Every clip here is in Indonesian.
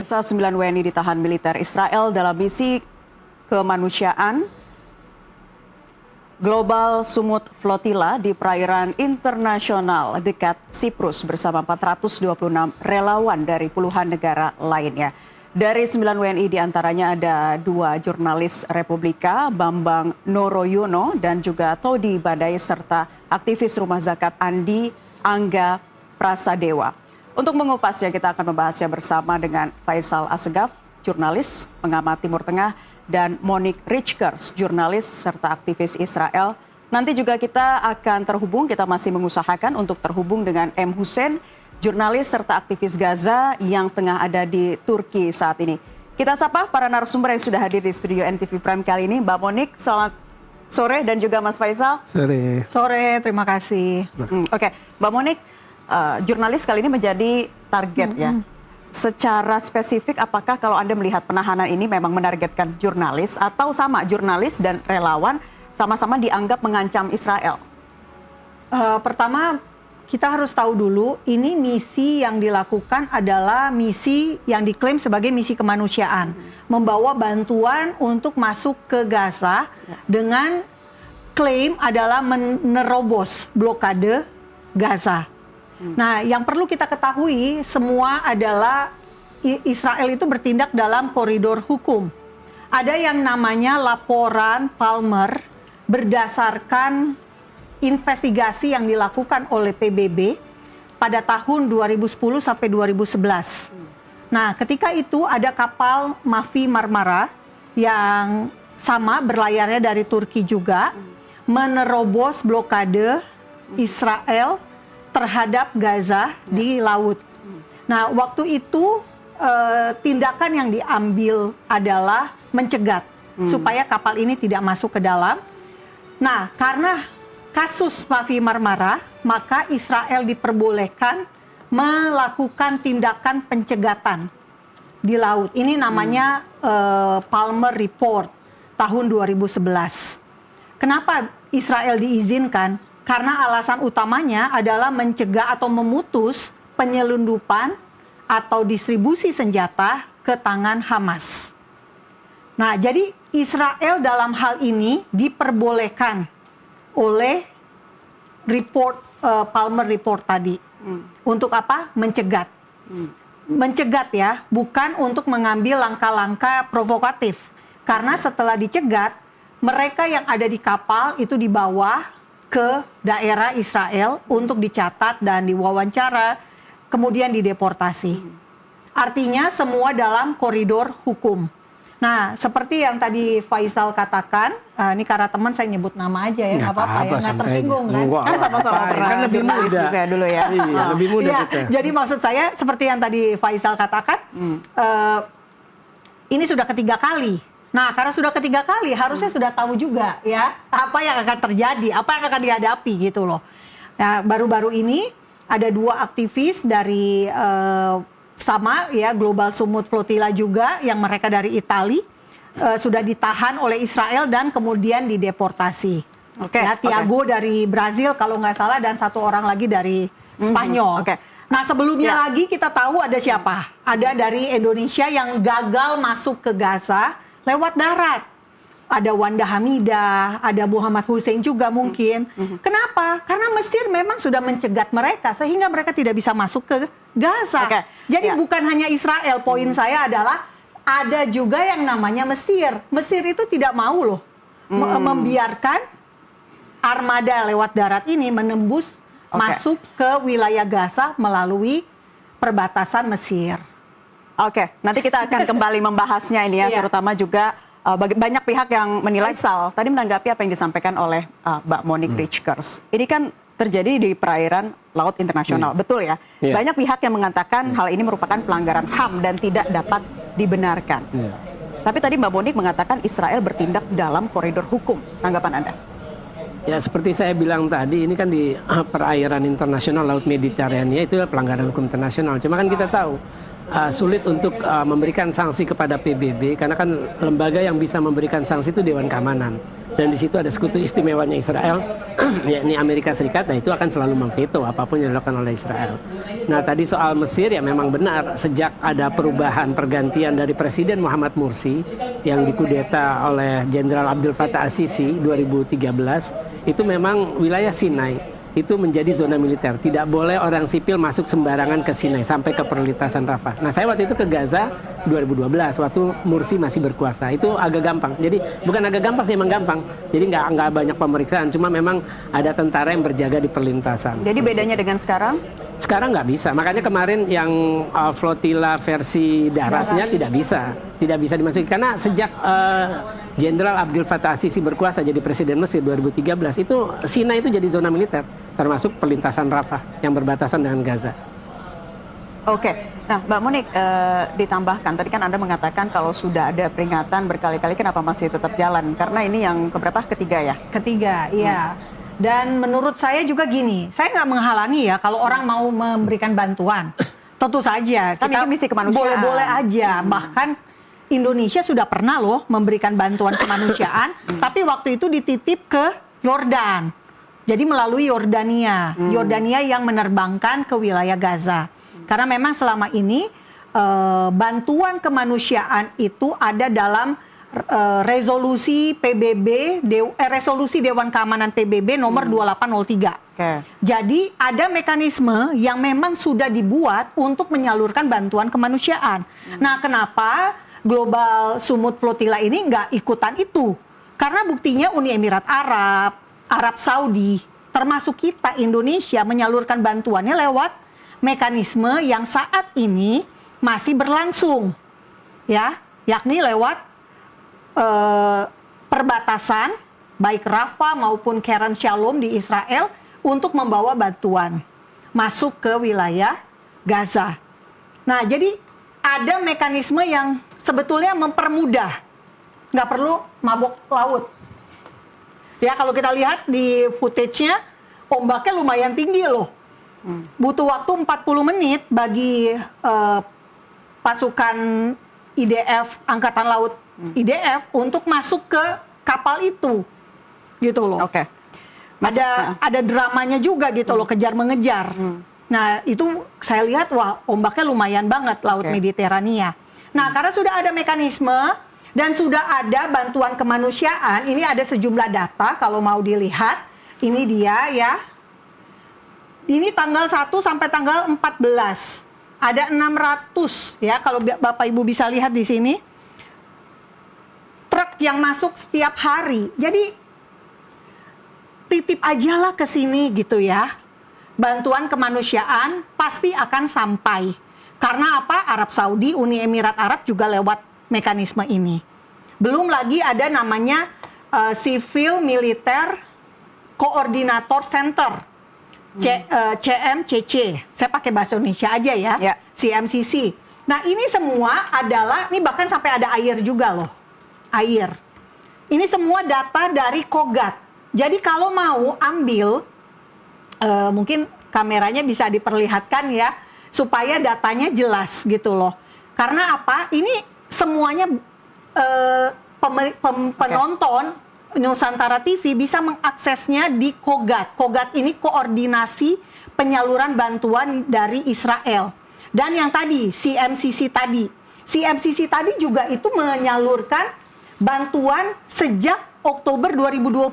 Pemirsa, 9 WNI ditahan militer Israel dalam misi kemanusiaan Global Sumut Flotilla di perairan internasional dekat Siprus bersama 426 relawan dari puluhan negara lainnya. Dari 9 WNI diantaranya ada 2 jurnalis Republika, Bambang Noroyono dan juga Todi Badai serta aktivis rumah zakat Andi Angga Prasadewa. Untuk mengupasnya kita akan membahasnya bersama dengan Faisal Assegaf, jurnalis, pengamat Timur Tengah, dan Monique Richkers, jurnalis serta aktivis Israel. Nanti juga kita akan terhubung, kita masih mengusahakan untuk terhubung dengan M. Hussein, jurnalis serta aktivis Gaza yang tengah ada di Turki saat ini. Kita sapa para narasumber yang sudah hadir di studio NTV Prime kali ini. Mbak Monique, selamat sore, dan juga Mas Faisal. Sore. Sore, terima kasih. Oke, Mbak Monique, jurnalis kali ini menjadi target ya. Secara spesifik, apakah kalau Anda melihat penahanan ini memang menargetkan jurnalis atau sama jurnalis dan relawan sama-sama dianggap mengancam Israel? Pertama, kita harus tahu dulu, ini misi yang dilakukan adalah misi yang diklaim sebagai misi kemanusiaan. Membawa bantuan untuk masuk ke Gaza dengan klaim adalah menerobos blokade Gaza. Nah, yang perlu kita ketahui semua adalah Israel itu bertindak dalam koridor hukum. Ada yang namanya laporan Palmer berdasarkan investigasi yang dilakukan oleh PBB pada tahun 2010 sampai 2011. Nah, ketika itu ada kapal Mavi Marmara yang sama berlayarnya dari Turki juga menerobos blokade Israel terhadap Gaza di laut. Nah, waktu itu tindakan yang diambil adalah mencegat supaya kapal ini tidak masuk ke dalam. Nah, karena kasus Mavi Marmara, maka Israel diperbolehkan melakukan tindakan pencegatan di laut. Ini namanya Palmer Report tahun 2011. Kenapa Israel diizinkan? Karena alasan utamanya adalah mencegah atau memutus penyelundupan atau distribusi senjata ke tangan Hamas. Nah, jadi Israel dalam hal ini diperbolehkan oleh report Palmer Report tadi. Untuk apa? Mencegat. Mencegat ya, bukan untuk mengambil langkah-langkah provokatif. Karena setelah dicegat, mereka yang ada di kapal itu dibawa ke daerah Israel untuk dicatat dan diwawancara, kemudian dideportasi. Artinya semua dalam koridor hukum. Nah, seperti yang tadi Faisal katakan, ini karena teman saya nyebut nama aja ya, nggak apa-apa ya, nggak tersinggung kan? Kan sama-sama pernah kan lebih jurnalis muda juga dulu ya. Iya, lebih muda Ya, kita. jadi maksud saya seperti yang tadi Faisal katakan, ini sudah ketiga kali. Nah, karena sudah ketiga kali, harusnya sudah tahu juga ya apa yang akan terjadi, apa yang akan dihadapi gitu loh. Nah, baru-baru ini ada 2 aktivis dari sama ya Global Sumut Flotilla juga yang mereka dari Italia sudah ditahan oleh Israel dan kemudian dideportasi. Ya, Tiago dari Brazil kalau nggak salah dan 1 orang lagi dari Spanyol. Nah, sebelumnya lagi kita tahu ada siapa? Ada dari Indonesia yang gagal masuk ke Gaza lewat darat. Ada Wanda Hamidah, ada Muhammad Hussein juga mungkin. Kenapa? Karena Mesir memang sudah mencegat mereka sehingga mereka tidak bisa masuk ke Gaza. Jadi bukan hanya Israel. Poin saya adalah ada juga yang namanya Mesir. Mesir itu tidak mau loh membiarkan armada lewat darat ini menembus masuk ke wilayah Gaza melalui perbatasan Mesir. Oke, nanti kita akan kembali membahasnya ini ya, terutama juga banyak pihak yang menilai tadi menanggapi apa yang disampaikan oleh Mbak Monique Richkers. Ini kan terjadi di perairan laut internasional, betul ya? Banyak pihak yang mengatakan hal ini merupakan pelanggaran HAM dan tidak dapat dibenarkan. Tapi tadi Mbak Monique mengatakan Israel bertindak dalam koridor hukum. Tanggapan Anda? Ya, seperti saya bilang tadi, ini kan di perairan internasional Laut Mediterania itu pelanggaran hukum internasional. Cuma kan kita tahu sulit untuk memberikan sanksi kepada PBB karena kan lembaga yang bisa memberikan sanksi itu Dewan Keamanan. dan di situ ada sekutu istimewanya Israel, yakni Amerika Serikat. Nah itu akan selalu memveto apapun yang dilakukan oleh Israel. Nah tadi soal Mesir ya memang benar, sejak ada perubahan pergantian dari Presiden Muhammad Mursi yang dikudeta oleh Jenderal Abdel Fattah As-Sisi 2013, itu memang wilayah Sinai itu menjadi zona militer. Tidak boleh orang sipil masuk sembarangan ke Sinai sampai ke perlintasan Rafah. Nah, saya waktu itu ke Gaza 2012 waktu Mursi masih berkuasa. Itu agak gampang. Jadi bukan agak gampang sih, emang gampang. Jadi nggak banyak pemeriksaan, cuma memang ada tentara yang berjaga di perlintasan. Jadi bedanya dengan sekarang? Sekarang nggak bisa. Makanya kemarin yang flotila versi daratnya tidak bisa dimasuki karena sejak Jenderal Abdel Fattah As-Sisi berkuasa jadi Presiden Mesir 2013 itu Sinai itu jadi zona militer, termasuk perlintasan Rafah yang berbatasan dengan Gaza. Oke, nah Mbak Monik ditambahkan, tadi kan Anda mengatakan kalau sudah ada peringatan berkali-kali kenapa masih tetap jalan? Karena ini yang keberapa? Ketiga ya? Ketiga, iya. Dan menurut saya juga gini, saya nggak menghalangi ya kalau orang mau memberikan bantuan. Tentu saja, kan kita ini misi kemanusiaan. Boleh-boleh aja, bahkan Indonesia sudah pernah loh memberikan bantuan kemanusiaan, tapi waktu itu dititip ke Yordan. Jadi melalui Yordania, Yordania yang menerbangkan ke wilayah Gaza. Karena memang selama ini bantuan kemanusiaan itu ada dalam resolusi PBB, resolusi Dewan Keamanan PBB nomor 2803. Okay. Jadi ada mekanisme yang memang sudah dibuat untuk menyalurkan bantuan kemanusiaan. Nah, kenapa Global Sumut Flotilla ini nggak ikutan itu? Karena buktinya Uni Emirat Arab, Arab Saudi, termasuk kita Indonesia menyalurkan bantuannya lewat mekanisme yang saat ini masih berlangsung, ya, yakni lewat perbatasan baik Rafah maupun Keren Shalom di Israel untuk membawa bantuan masuk ke wilayah Gaza. Nah, jadi ada mekanisme yang sebetulnya mempermudah, nggak perlu mabuk laut. Ya, kalau kita lihat di footage-nya, ombaknya lumayan tinggi loh. Butuh waktu 40 menit bagi pasukan IDF, Angkatan Laut IDF, untuk masuk ke kapal itu. Gitu loh. Oke. Ada dramanya juga gitu loh, kejar mengejar. Nah, itu saya lihat, wah, ombaknya lumayan banget Laut Mediterania. Nah, karena sudah ada mekanisme dan sudah ada bantuan kemanusiaan, ini ada sejumlah data kalau mau dilihat. Ini dia ya. Ini tanggal 1 sampai tanggal 14. Ada 600 ya, kalau Bapak Ibu bisa lihat di sini. Truk yang masuk setiap hari. Jadi titip ajalah ke sini gitu ya. Bantuan kemanusiaan pasti akan sampai. Karena apa? Arab Saudi, Uni Emirat Arab juga lewat mekanisme ini. Belum lagi ada namanya Civil Militer Coordinator Center, CMCC. Saya pakai bahasa Indonesia aja ya, CMCC. Nah, ini semua adalah, ini bahkan sampai ada air juga loh, air. Ini semua data dari Kogat. Jadi kalau mau ambil, mungkin kameranya bisa diperlihatkan ya, supaya datanya jelas gitu loh. Karena apa? Ini semuanya penonton Nusantara TV bisa mengaksesnya di Kogat. Kogat ini koordinasi penyaluran bantuan dari Israel. Dan yang tadi, CMCC tadi. CMCC tadi juga itu menyalurkan bantuan sejak Oktober 2025.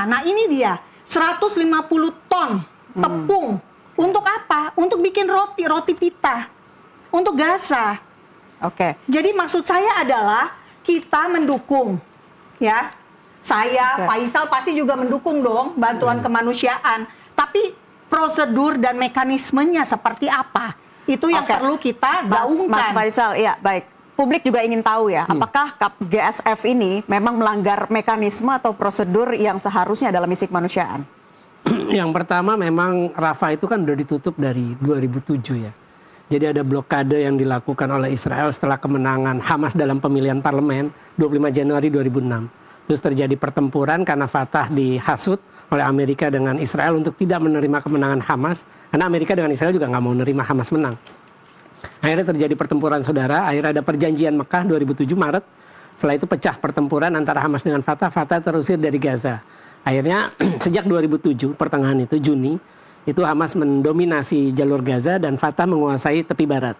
Nah, ini dia, 150 ton tepung. Untuk apa? Untuk bikin roti pita. Untuk Gaza. Oke. Jadi maksud saya adalah kita mendukung, ya. Saya, Faisal pasti juga mendukung dong bantuan kemanusiaan. Tapi prosedur dan mekanismenya seperti apa? Itu yang perlu kita gaungkan. Mas Faisal, ya baik. Publik juga ingin tahu ya, apakah GSF ini memang melanggar mekanisme atau prosedur yang seharusnya dalam misi kemanusiaan? Yang pertama memang Rafah itu kan udah ditutup dari 2007 ya. Jadi ada blokade yang dilakukan oleh Israel setelah kemenangan Hamas dalam pemilihan parlemen 25 Januari 2006. Terus terjadi pertempuran karena Fatah dihasut oleh Amerika dengan Israel untuk tidak menerima kemenangan Hamas. Karena Amerika dengan Israel juga nggak mau menerima Hamas menang. Akhirnya terjadi pertempuran saudara, akhirnya ada perjanjian Mekah 2007 Maret. Setelah itu pecah pertempuran antara Hamas dengan Fatah, Fatah terusir dari Gaza. Akhirnya sejak 2007, pertengahan itu, Juni, itu Hamas mendominasi jalur Gaza dan Fatah menguasai tepi barat.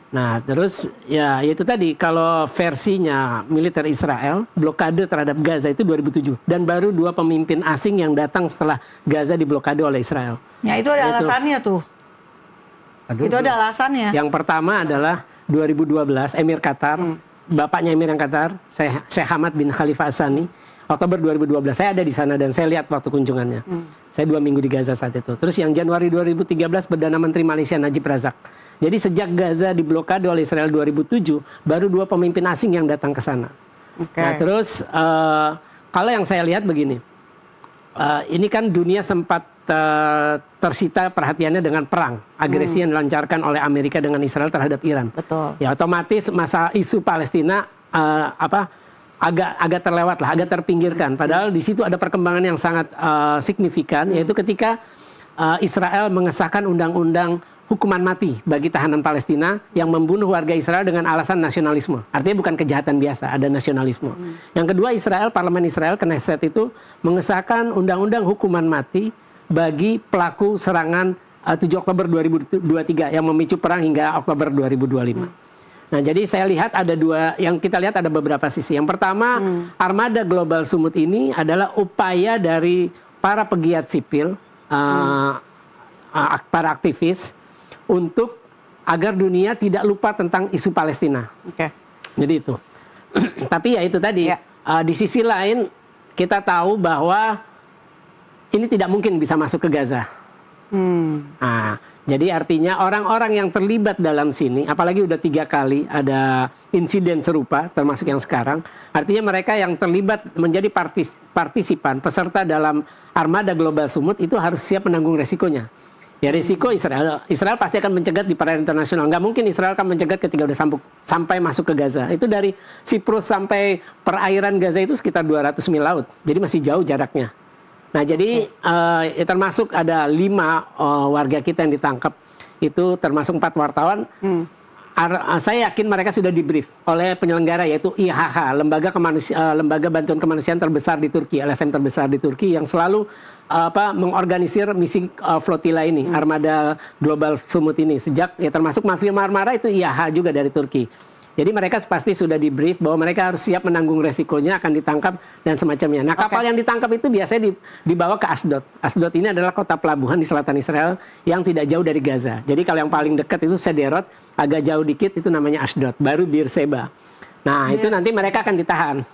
Nah, terus ya itu tadi, kalau versinya militer Israel, blokade terhadap Gaza itu 2007. Dan baru 2 pemimpin asing yang datang setelah Gaza diblokade oleh Israel. Ya itu ada alasannya tuh. Aduh, itu ada alasannya. Yang pertama adalah 2012, Emir Qatar, bapaknya Emir yang Qatar, Sheikh Hamad bin Khalifa As-Tsani, Oktober 2012. Saya ada di sana dan saya lihat waktu kunjungannya. Saya 2 minggu di Gaza saat itu. Terus yang Januari 2013, Perdana Menteri Malaysia Najib Razak. Jadi sejak Gaza diblokade oleh Israel 2007, baru 2 pemimpin asing yang datang ke sana. Nah, terus kalau yang saya lihat begini, ini kan dunia sempat tersita perhatiannya dengan perang, agresi yang dilancarkan oleh Amerika dengan Israel terhadap Iran. Betul. Ya otomatis masa isu Palestina agak terlewat lah, agak terpinggirkan. Padahal di situ ada perkembangan yang sangat signifikan, yaitu ketika Israel mengesahkan undang-undang hukuman mati bagi tahanan Palestina yang membunuh warga Israel dengan alasan nasionalisme. Artinya bukan kejahatan biasa, ada nasionalisme. Yang kedua, Parlemen Israel, Knesset itu mengesahkan undang-undang hukuman mati bagi pelaku serangan 7 Oktober 2023 yang memicu perang hingga Oktober 2025. Nah, jadi saya lihat ada yang kita lihat ada beberapa sisi. Yang pertama, Armada Global Sumut ini adalah upaya dari para pegiat sipil, para aktivis, untuk agar dunia tidak lupa tentang isu Palestina. Jadi itu. Tapi ya itu tadi, di sisi lain kita tahu bahwa ini tidak mungkin bisa masuk ke Gaza. Nah, jadi artinya orang-orang yang terlibat dalam sini, apalagi udah 3 kali ada insiden serupa, termasuk yang sekarang, artinya mereka yang terlibat menjadi partisipan, peserta dalam Armada Global Sumut itu harus siap menanggung resikonya. Ya risiko Israel pasti akan mencegat di perairan internasional. Nggak mungkin Israel akan mencegat ketika udah sampai masuk ke Gaza. Itu dari Siprus sampai perairan Gaza itu sekitar 200 mil laut. Jadi masih jauh jaraknya. Nah jadi termasuk ada 5 warga kita yang ditangkap. Itu termasuk 4 wartawan. Saya yakin mereka sudah di-brief oleh penyelenggara yaitu IHH, Lembaga Bantuan Kemanusiaan terbesar di Turki, LSM terbesar di Turki yang selalu mengorganisir misi flotila ini, Armada Global Sumut ini. Sejak termasuk Mafia Marmara itu IHH juga dari Turki. Jadi mereka pasti sudah di-brief bahwa mereka harus siap menanggung resikonya, akan ditangkap dan semacamnya. Nah kapal yang ditangkap itu biasanya dibawa ke Asdod. Asdod ini adalah kota pelabuhan di selatan Israel yang tidak jauh dari Gaza. Jadi kalau yang paling dekat itu Sderot, agak jauh dikit itu namanya Asdod, baru Beersheba. Nah itu nanti mereka akan ditahan.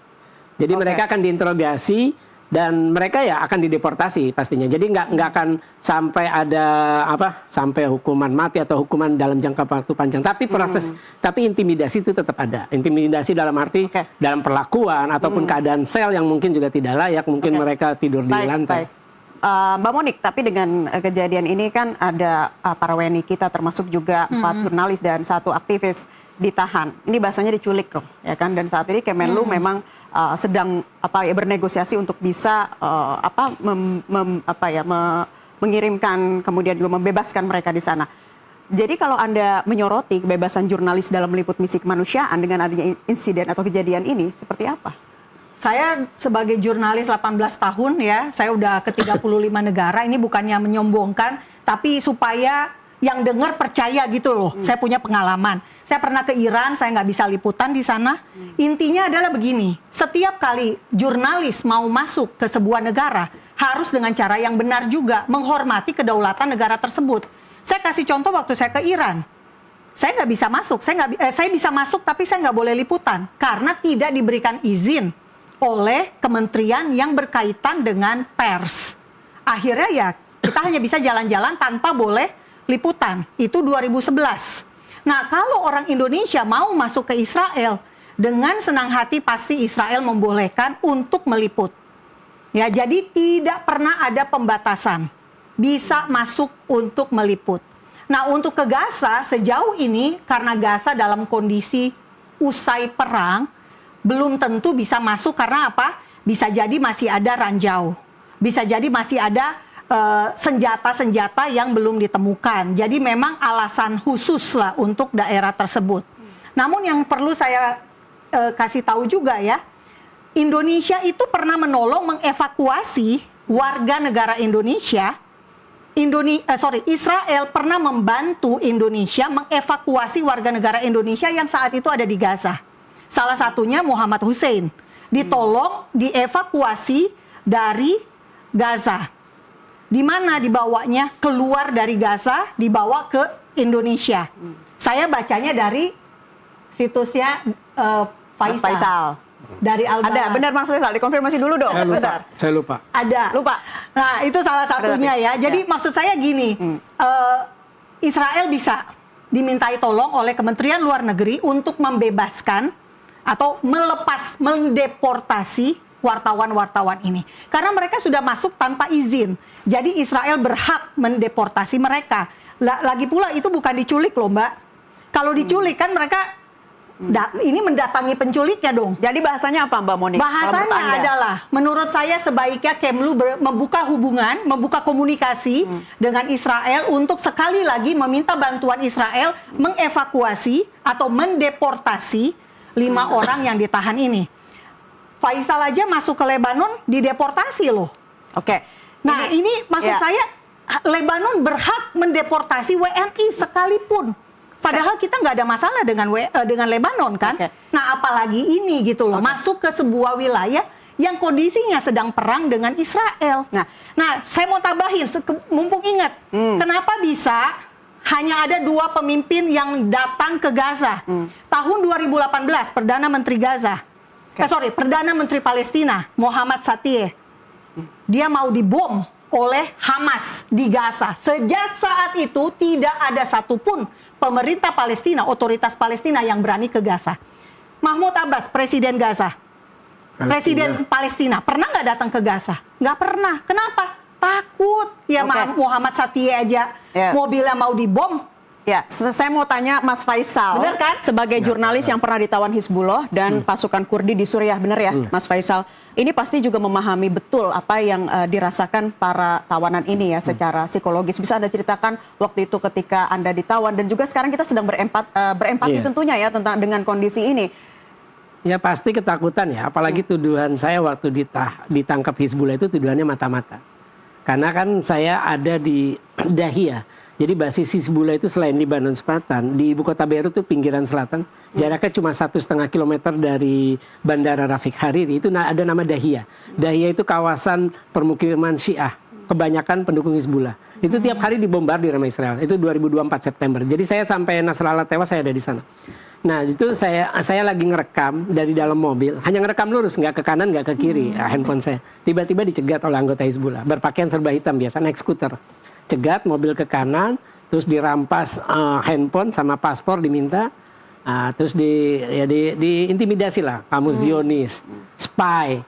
Jadi mereka akan diinterogasi dan mereka ya akan dideportasi pastinya. Jadi nggak akan sampai ada sampai hukuman mati atau hukuman dalam jangka waktu panjang. Tapi tapi intimidasi itu tetap ada. Intimidasi dalam arti dalam perlakuan ataupun keadaan sel yang mungkin juga tidak layak. Mungkin mereka tidur di lantai. Mbak Monik, tapi dengan kejadian ini kan ada para WNI kita termasuk juga 4 jurnalis dan 1 aktivis ditahan. Ini bahasanya diculik loh, ya kan? Dan saat ini Kemenlu memang sedang bernegosiasi untuk bisa mengirimkan kemudian juga membebaskan mereka di sana. Jadi kalau Anda menyoroti kebebasan jurnalis dalam meliput misi kemanusiaan dengan adanya insiden atau kejadian ini, seperti apa? Saya sebagai jurnalis 18 tahun ya, saya udah ke 35 negara, ini bukannya menyombongkan, tapi supaya yang dengar percaya gitu loh. Saya punya pengalaman. Saya pernah ke Iran, saya nggak bisa liputan di sana. Intinya adalah begini, setiap kali jurnalis mau masuk ke sebuah negara, harus dengan cara yang benar juga, menghormati kedaulatan negara tersebut. Saya kasih contoh waktu saya ke Iran. Saya nggak bisa masuk, saya bisa masuk tapi saya nggak boleh liputan. Karena tidak diberikan izin oleh kementerian yang berkaitan dengan pers. Akhirnya ya kita hanya bisa jalan-jalan tanpa boleh liputan. Itu 2011. Nah, kalau orang Indonesia mau masuk ke Israel, dengan senang hati pasti Israel membolehkan untuk meliput. Ya, jadi tidak pernah ada pembatasan. Bisa masuk untuk meliput. Nah, untuk ke Gaza sejauh ini karena Gaza dalam kondisi usai perang, belum tentu bisa masuk karena apa? Bisa jadi masih ada ranjau. Bisa jadi masih ada senjata-senjata yang belum ditemukan. Jadi memang alasan khusus lah untuk daerah tersebut. Namun yang perlu saya kasih tahu juga ya, Indonesia itu pernah menolong mengevakuasi warga negara Indonesia. Israel pernah membantu Indonesia mengevakuasi warga negara Indonesia yang saat itu ada di Gaza. Salah satunya Muhammad Hussein ditolong dievakuasi dari Gaza. Di mana dibawanya? Keluar dari Gaza, dibawa ke Indonesia. Saya bacanya dari situsnya Mas Faisal. Dari Al-Barat. Ada, benar Mas Faisal, dikonfirmasi dulu dong. Saya lupa. Ada. Lupa. Nah, itu salah satunya ya. Jadi maksud saya gini, Israel bisa dimintai tolong oleh Kementerian Luar Negeri untuk membebaskan atau mendeportasi wartawan-wartawan ini. Karena mereka sudah masuk tanpa izin. Jadi Israel berhak mendeportasi mereka. Lagi pula itu bukan diculik loh, Mbak. Kalau diculik kan mereka ini mendatangi penculiknya dong. Jadi bahasanya apa Mbak Moni? Bahasanya adalah menurut saya sebaiknya Kemlu membuka hubungan, membuka komunikasi dengan Israel untuk sekali lagi meminta bantuan Israel mengevakuasi atau mendeportasi 5 orang yang ditahan ini. Faisal aja masuk ke Lebanon dideportasi loh. Oke. Nah ini maksud saya Lebanon berhak mendeportasi WNI sekalipun. Padahal kita nggak ada masalah dengan Lebanon kan. Nah apalagi ini gitu loh, masuk ke sebuah wilayah yang kondisinya sedang perang dengan Israel. Nah saya mau tambahin, mumpung ingat, kenapa bisa hanya ada 2 pemimpin yang datang ke Gaza. Tahun 2018 Perdana Menteri Gaza, Perdana Menteri Palestina Muhammad Satiyeh, dia mau dibom oleh Hamas di Gaza. Sejak saat itu tidak ada satupun pemerintah Palestina, otoritas Palestina yang berani ke Gaza. Mahmud Abbas, Presiden Gaza, Presiden Palestina, pernah nggak datang ke Gaza? Nggak pernah. Kenapa? Takut. Ya Muhammad Satiyeh aja mobilnya mau dibom. Ya, saya mau tanya Mas Faisal, benar kan? Sebagai jurnalis yang pernah ditawan Hizbullah dan pasukan Kurdi di Suriah, benar ya Mas Faisal? Ini pasti juga memahami betul apa yang dirasakan para tawanan ini ya secara psikologis. Bisa Anda ceritakan waktu itu ketika Anda ditawan dan juga sekarang kita sedang berempati tentunya ya dengan kondisi ini. Ya pasti ketakutan ya, apalagi tuduhan saya waktu ditangkap Hizbullah itu tuduhannya mata-mata. Karena kan saya ada di Dahiyah. Jadi basis Hizbullah itu selain di Lebanon Selatan, di ibu kota Beirut itu pinggiran selatan, jaraknya cuma 1,5 kilometer dari Bandara Rafiq Hariri, itu ada nama Dahiyah. Dahiyah itu kawasan permukiman Syiah, kebanyakan pendukung Hizbullah. Itu tiap hari dibombardir sama Israel, itu 2024 September. Jadi saya sampai Nasrallah tewas, saya ada di sana. Nah itu saya lagi ngerekam dari dalam mobil, hanya ngerekam lurus, nggak ke kanan, nggak ke kiri, handphone saya. Tiba-tiba dicegat oleh anggota Hizbullah, berpakaian serba hitam biasa, naik skuter. Cegat mobil ke kanan, terus dirampas handphone sama paspor diminta, terus diintimidasi lah, kamu Zionis, spy.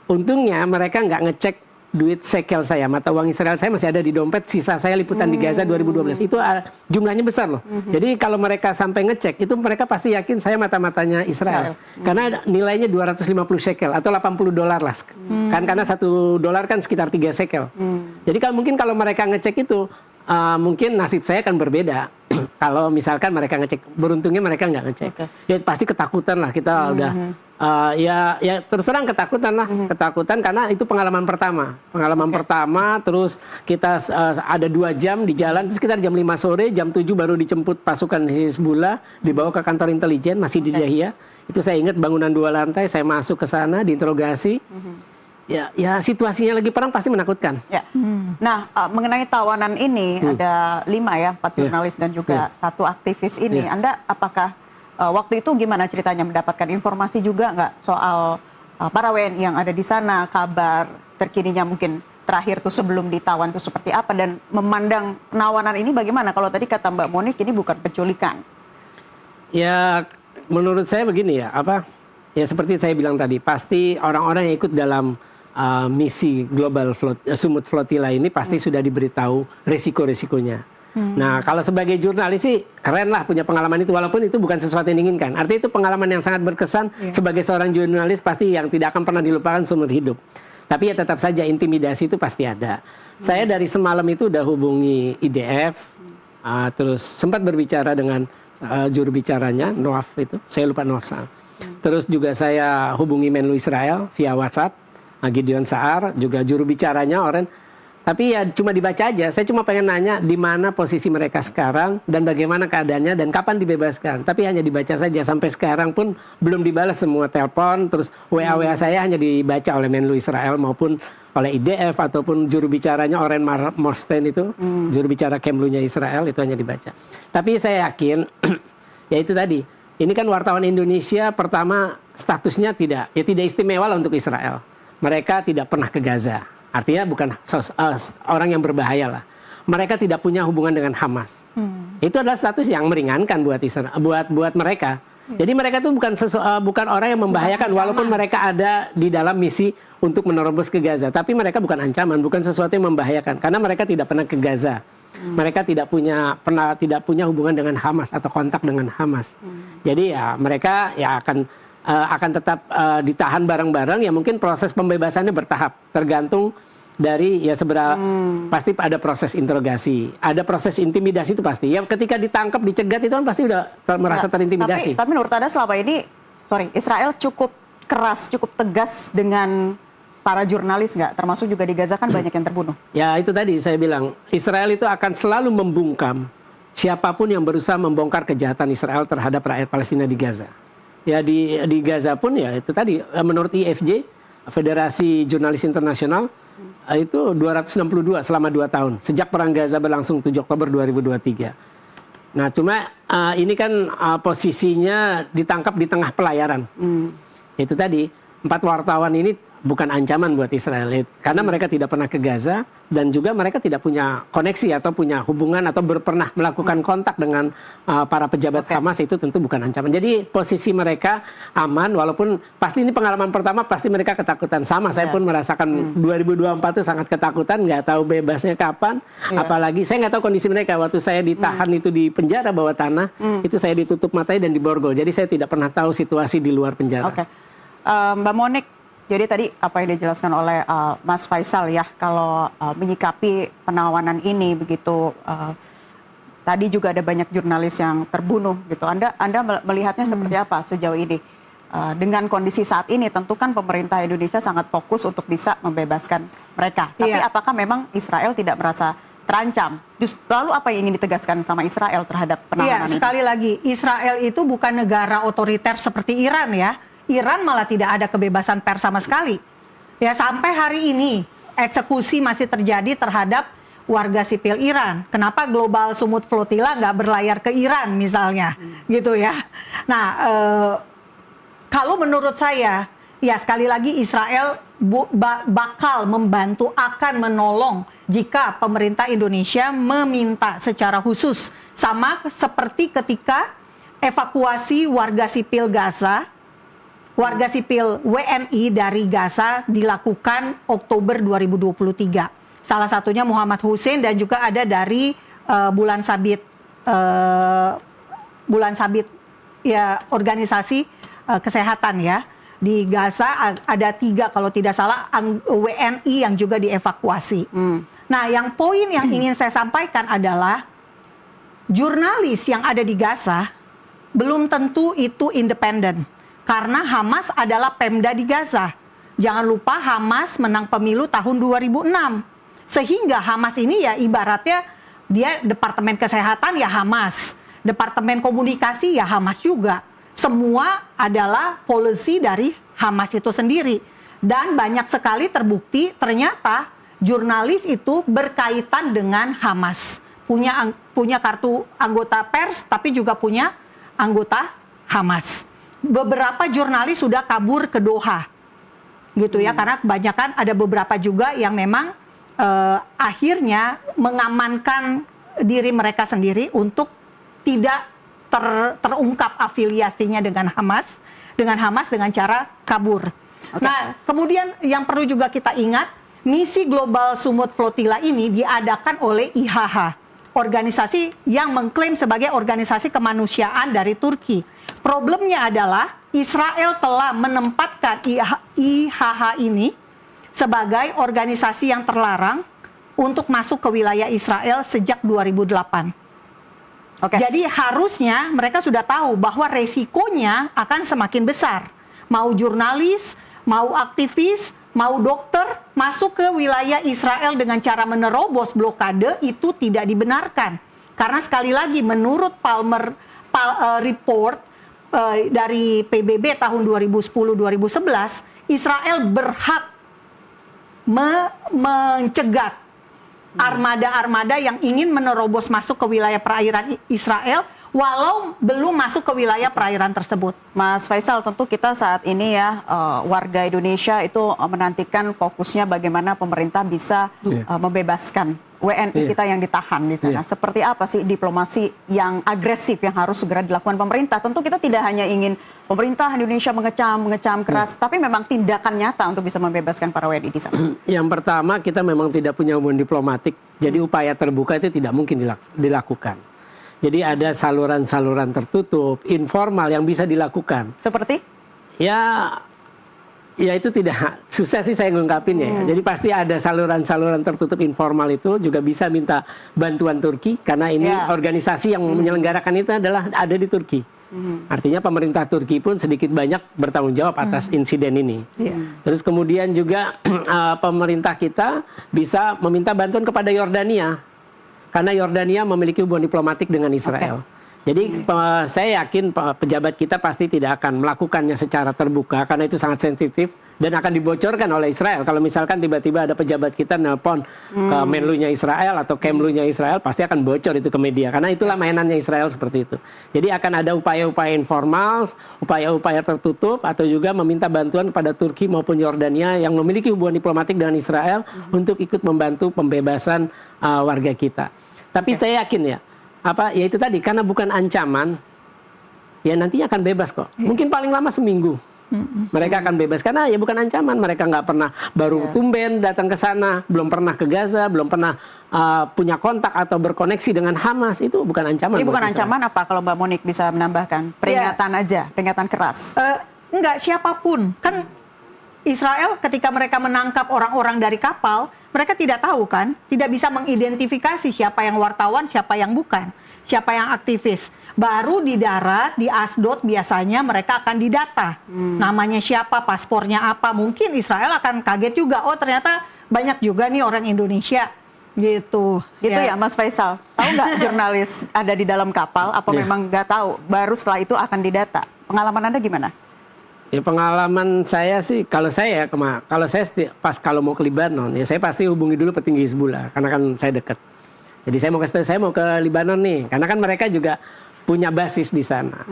Untungnya mereka nggak ngecek duit shekel saya, mata uang Israel saya masih ada di dompet, sisa saya liputan di Gaza 2012. Itu jumlahnya besar loh. Jadi kalau mereka sampai ngecek, itu mereka pasti yakin saya mata-matanya Israel. Karena nilainya 250 shekel atau $80 lah. Kan karena $1 kan sekitar 3 shekel. Jadi kalau mereka ngecek itu, mungkin nasib saya akan berbeda. Kalau misalkan mereka ngecek, beruntungnya mereka nggak ngecek. Ya pasti ketakutan lah, kita udah ya terus terang ketakutan lah, ketakutan karena itu pengalaman pertama, terus kita ada 2 jam di jalan, terus sekitar jam 5 sore, jam 7 baru dijemput pasukan Hizbullah, dibawa ke kantor intelijen, masih di Dahiyah. Itu saya ingat bangunan 2 lantai, saya masuk ke sana, diinterogasi. Ya situasinya lagi perang pasti menakutkan. Ya. Nah, mengenai tawanan ini ada 5 ya, 4 jurnalis dan juga 1 aktivis ini. Anda apakah waktu itu gimana ceritanya, mendapatkan informasi juga nggak soal para WNI yang ada di sana, kabar terkininya mungkin terakhir tuh sebelum ditawan tuh seperti apa, dan memandang penawanan ini bagaimana? Kalau tadi kata Mbak Monik ini bukan penculikan. Ya menurut saya begini ya, ya seperti saya bilang tadi, pasti orang-orang yang ikut dalam misi global Sumut Flotilla ini pasti sudah diberitahu resiko-resikonya. Nah kalau sebagai jurnalis sih keren lah punya pengalaman itu, walaupun itu bukan sesuatu yang diinginkan. Artinya itu pengalaman yang sangat berkesan. Sebagai seorang jurnalis pasti yang tidak akan pernah dilupakan seumur hidup. Tapi ya tetap saja intimidasi itu pasti ada. Saya dari semalam itu udah hubungi IDF, terus sempat berbicara dengan juru bicaranya, Noaf itu, saya lupa Noaf Saal. Terus juga saya hubungi Menlu Israel via WhatsApp, Gideon Saar, juga juru bicaranya Oren. Tapi ya cuma dibaca aja. Saya cuma pengen nanya di mana posisi mereka sekarang dan bagaimana keadaannya dan kapan dibebaskan. Tapi hanya dibaca saja. Sampai sekarang pun belum dibalas semua telepon. Terus WA saya hanya dibaca oleh Menlu Israel maupun oleh IDF ataupun juru bicaranya Oren Morstein itu, juru bicara Kemlunya Israel itu hanya dibaca. Tapi saya yakin, ya itu tadi. Ini kan wartawan Indonesia pertama statusnya tidak istimewa lah untuk Israel. Mereka tidak pernah ke Gaza. Artinya bukan orang yang berbahaya lah. Mereka tidak punya hubungan dengan Hamas. Itu adalah status yang meringankan buat mereka. Jadi mereka itu bukan orang yang membahayakan walaupun mereka ada di dalam misi untuk menerobos ke Gaza. Tapi mereka bukan ancaman, bukan sesuatu yang membahayakan karena mereka tidak pernah ke Gaza. Mereka tidak punya hubungan dengan Hamas atau kontak dengan Hamas. Jadi ya mereka ya akan tetap ditahan bareng-bareng, ya mungkin proses pembebasannya bertahap tergantung dari ya seberapa pasti ada proses interogasi, ada proses intimidasi itu pasti. Ya ketika ditangkap, dicegat itu kan pasti udah merasa terintimidasi. Tapi menurut Anda selama ini, Israel cukup keras, cukup tegas dengan para jurnalis nggak? Termasuk juga di Gaza kan banyak yang terbunuh. Ya itu tadi saya bilang, Israel itu akan selalu membungkam siapapun yang berusaha membongkar kejahatan Israel terhadap rakyat Palestina di Gaza. Ya di Gaza pun ya itu tadi menurut IFJ, Federasi Jurnalis Internasional, itu 262 selama 2 tahun sejak perang Gaza berlangsung 7 Oktober 2023. Nah cuma ini kan posisinya ditangkap di tengah pelayaran. Itu tadi 4 wartawan ini bukan ancaman buat Israel karena mereka tidak pernah ke Gaza dan juga mereka tidak punya koneksi atau punya hubungan atau pernah melakukan kontak dengan para pejabat Hamas. Itu tentu bukan ancaman. Jadi posisi mereka aman walaupun pasti ini pengalaman pertama, pasti mereka ketakutan sama. Saya pun merasakan 2024 itu sangat ketakutan, nggak tahu bebasnya kapan. Apalagi saya nggak tahu kondisi mereka waktu saya ditahan itu di penjara bawah tanah, itu saya ditutup matanya dan diborgol. Jadi saya tidak pernah tahu situasi di luar penjara. Mbak Monik, jadi tadi apa yang dijelaskan oleh Mas Faisal ya, kalau menyikapi penawanan ini begitu, tadi juga ada banyak jurnalis yang terbunuh gitu. Anda melihatnya seperti apa sejauh ini? Dengan kondisi saat ini, tentu kan pemerintah Indonesia sangat fokus untuk bisa membebaskan mereka. Tapi apakah memang Israel tidak merasa terancam? Justru lalu apa yang ingin ditegaskan sama Israel terhadap penanganan ini? Sekali lagi, Israel itu bukan negara otoriter seperti Iran ya. Iran malah tidak ada kebebasan pers sama sekali. Ya sampai hari ini eksekusi masih terjadi terhadap warga sipil Iran. Kenapa Global Sumut Flotilla nggak berlayar ke Iran misalnya, gitu ya? Nah, kalau menurut saya, ya sekali lagi Israel bakal membantu, akan menolong jika pemerintah Indonesia meminta secara khusus, sama seperti ketika evakuasi warga sipil Gaza. Warga sipil WNI dari Gaza dilakukan Oktober 2023. Salah satunya Muhammad Hussein dan juga ada dari Bulan Sabit ya organisasi kesehatan ya. Di Gaza ada 3 kalau tidak salah WNI yang juga dievakuasi. Nah, yang poin yang ingin saya sampaikan adalah jurnalis yang ada di Gaza belum tentu itu independen. Karena Hamas adalah Pemda di Gaza. Jangan lupa Hamas menang pemilu tahun 2006. Sehingga Hamas ini ya ibaratnya dia Departemen Kesehatan ya Hamas. Departemen Komunikasi ya Hamas juga. Semua adalah policy dari Hamas itu sendiri. Dan banyak sekali terbukti ternyata jurnalis itu berkaitan dengan Hamas. Punya kartu anggota pers tapi juga punya anggota Hamas. Beberapa jurnalis sudah kabur ke Doha, gitu ya, karena kebanyakan ada beberapa juga yang memang akhirnya mengamankan diri mereka sendiri untuk tidak terungkap afiliasinya dengan Hamas dengan cara kabur. Nah, kemudian yang perlu juga kita ingat, misi Global Sumut Flotilla ini diadakan oleh IHH, organisasi yang mengklaim sebagai organisasi kemanusiaan dari Turki. Problemnya adalah Israel telah menempatkan IHH ini sebagai organisasi yang terlarang untuk masuk ke wilayah Israel sejak 2008. Jadi harusnya mereka sudah tahu bahwa resikonya akan semakin besar. mau jurnalis, mau aktivis, mau dokter masuk ke wilayah Israel dengan cara menerobos blokade itu tidak dibenarkan. Karena sekali lagi menurut Palmer report dari PBB tahun 2010-2011, Israel berhak mencegat armada-armada yang ingin menerobos masuk ke wilayah perairan Israel walau belum masuk ke wilayah perairan tersebut. Mas Faisal, tentu kita saat ini ya warga Indonesia itu menantikan fokusnya bagaimana pemerintah bisa membebaskan WNI kita yang ditahan di sana. Seperti apa sih diplomasi yang agresif yang harus segera dilakukan pemerintah? Tentu kita tidak hanya ingin pemerintah Indonesia mengecam keras, tapi memang tindakan nyata untuk bisa membebaskan para WNI di sana. Yang pertama, kita memang tidak punya hubungan diplomatik, jadi upaya terbuka itu tidak mungkin dilakukan. Jadi ada saluran-saluran tertutup, informal yang bisa dilakukan. Seperti? Ya itu tidak susah sih saya ngungkapin ya. Jadi pasti ada saluran-saluran tertutup informal itu juga bisa minta bantuan Turki karena ini organisasi yang menyelenggarakan itu adalah ada di Turki. Artinya pemerintah Turki pun sedikit banyak bertanggung jawab atas insiden ini. Terus kemudian juga pemerintah kita bisa meminta bantuan kepada Yordania karena Yordania memiliki hubungan diplomatik dengan Israel. Jadi saya yakin pejabat kita pasti tidak akan melakukannya secara terbuka karena itu sangat sensitif dan akan dibocorkan oleh Israel. Kalau misalkan tiba-tiba ada pejabat kita nelpon ke Menlunya Israel atau Kemlunya Israel, pasti akan bocor itu ke media karena itulah mainannya Israel seperti itu. Jadi akan ada upaya-upaya informal, upaya-upaya tertutup atau juga meminta bantuan kepada Turki maupun Yordania yang memiliki hubungan diplomatik dengan Israel untuk ikut membantu pembebasan warga kita. Tapi saya yakin ya, ya itu tadi karena bukan ancaman ya nantinya akan bebas kok. Mungkin paling lama seminggu mereka akan bebas karena ya bukan ancaman. Mereka nggak pernah baru tumben datang ke sana, belum pernah ke Gaza, belum pernah punya kontak atau berkoneksi dengan Hamas. Itu bukan ancaman. Ini bukan ancaman apa kalau Mbak Monique bisa menambahkan? Peringatan aja, peringatan keras. Enggak, siapapun kan Israel ketika mereka menangkap orang-orang dari kapal, mereka tidak tahu kan, tidak bisa mengidentifikasi siapa yang wartawan, siapa yang bukan, siapa yang aktivis. Baru di darat, di Asdod biasanya mereka akan didata. Namanya siapa, paspornya apa, mungkin Israel akan kaget juga, oh ternyata banyak juga nih orang Indonesia. Gitu ya Mas Faisal. Tahu nggak jurnalis ada di dalam kapal, apa memang nggak tahu, baru setelah itu akan didata. Pengalaman Anda gimana? Ya pengalaman saya sih, kalau saya pas kalau mau ke Libanon, ya saya pasti hubungi dulu petinggi Hizbullah, karena kan saya dekat. Jadi saya mau ke Libanon nih, karena kan mereka juga punya basis di sana.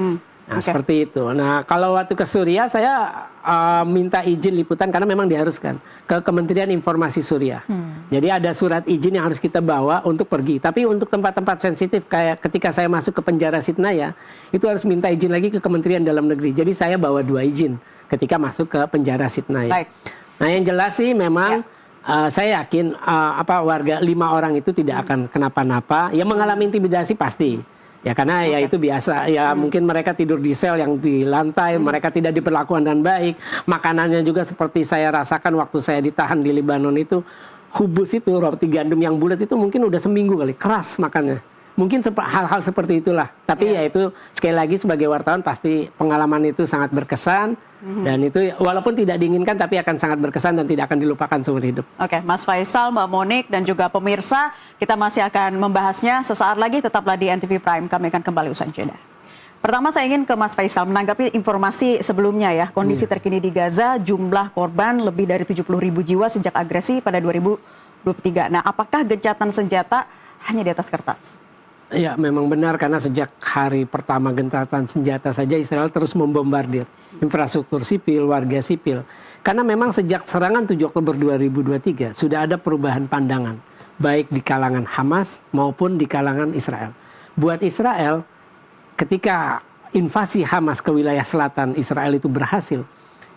Nah seperti itu. Nah kalau waktu ke Suriah saya minta izin liputan karena memang diharuskan ke Kementerian Informasi Suriah. Jadi ada surat izin yang harus kita bawa untuk pergi. Tapi untuk tempat-tempat sensitif kayak ketika saya masuk ke penjara Sitnaya, itu harus minta izin lagi ke Kementerian Dalam Negeri. Jadi saya bawa 2 izin ketika masuk ke penjara Sitnaya. Baik. Nah yang jelas sih memang saya yakin warga 5 orang itu tidak akan kenapa-napa. Ya mengalami intimidasi pasti. Ya karena ya itu biasa, ya mungkin mereka tidur di sel yang di lantai, mereka tidak diperlakukan dengan baik. Makanannya juga seperti saya rasakan waktu saya ditahan di Libanon itu, hubus itu, roti gandum yang bulat itu mungkin udah seminggu kali, keras makannya. Mungkin hal-hal seperti itulah. Tapi ya itu sekali lagi sebagai wartawan pasti pengalaman itu sangat berkesan. Dan itu walaupun tidak diinginkan tapi akan sangat berkesan dan tidak akan dilupakan seumur hidup. Oke, Mas Faisal, Mbak Monique, dan juga pemirsa, kita masih akan membahasnya sesaat lagi. Tetaplah di NTV Prime, kami akan kembali usai jeda. Pertama saya ingin ke Mas Faisal menanggapi informasi sebelumnya ya. Kondisi terkini di Gaza, jumlah korban lebih dari 70.000 jiwa sejak agresi pada 2023. Nah, apakah gencatan senjata hanya di atas kertas? Ya memang benar karena sejak hari pertama gencatan senjata saja Israel terus membombardir infrastruktur sipil, warga sipil. Karena memang sejak serangan 7 Oktober 2023 sudah ada perubahan pandangan baik di kalangan Hamas maupun di kalangan Israel. Buat Israel ketika invasi Hamas ke wilayah selatan Israel itu berhasil,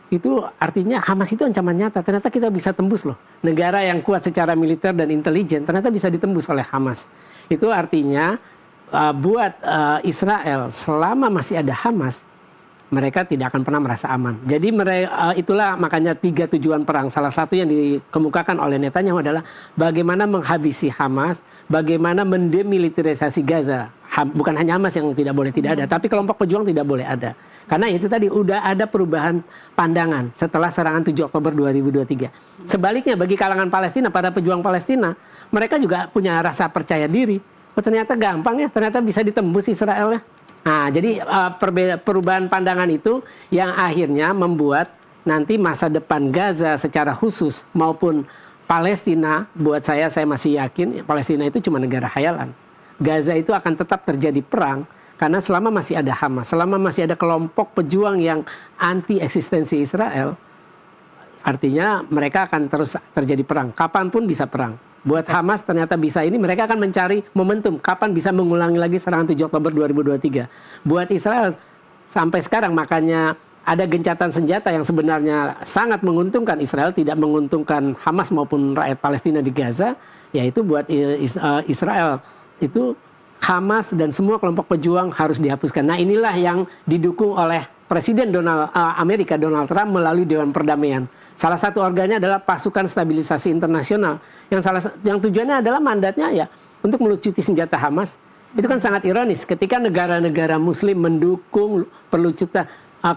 itu artinya Hamas itu ancaman nyata. Ternyata kita bisa tembus loh. Negara yang kuat secara militer dan intelijen ternyata bisa ditembus oleh Hamas. Itu artinya buat Israel selama masih ada Hamas, mereka tidak akan pernah merasa aman. Jadi itulah makanya 3 tujuan perang. Salah satu yang dikemukakan oleh Netanyahu adalah bagaimana menghabisi Hamas, bagaimana mendemilitarisasi Gaza. bukan hanya Hamas yang tidak boleh tidak ada, tapi kelompok pejuang tidak boleh ada. Karena itu tadi udah ada perubahan pandangan setelah serangan 7 Oktober 2023. Sebaliknya bagi kalangan Palestina, para pejuang Palestina, mereka juga punya rasa percaya diri. Oh, ternyata gampang ya, ternyata bisa ditembus Israel ya. Nah, jadi perubahan pandangan itu yang akhirnya membuat nanti masa depan Gaza secara khusus maupun Palestina, buat saya masih yakin Palestina itu cuma negara khayalan. Gaza itu akan tetap terjadi perang. Karena selama masih ada Hamas, selama masih ada kelompok pejuang yang anti eksistensi Israel, artinya mereka akan terus terjadi perang. Kapanpun bisa perang. Buat Hamas ternyata bisa ini, mereka akan mencari momentum. Kapan bisa mengulangi lagi serangan 7 Oktober 2023. Buat Israel sampai sekarang makanya ada gencatan senjata yang sebenarnya sangat menguntungkan Israel, tidak menguntungkan Hamas maupun rakyat Palestina di Gaza, yaitu buat Israel itu Hamas dan semua kelompok pejuang harus dihapuskan. Nah, inilah yang didukung oleh Presiden Amerika Donald Trump melalui Dewan Perdamaian. Salah satu organnya adalah Pasukan Stabilisasi Internasional yang tujuannya adalah mandatnya ya untuk melucuti senjata Hamas. Itu kan sangat ironis ketika negara-negara Muslim mendukung perlucutan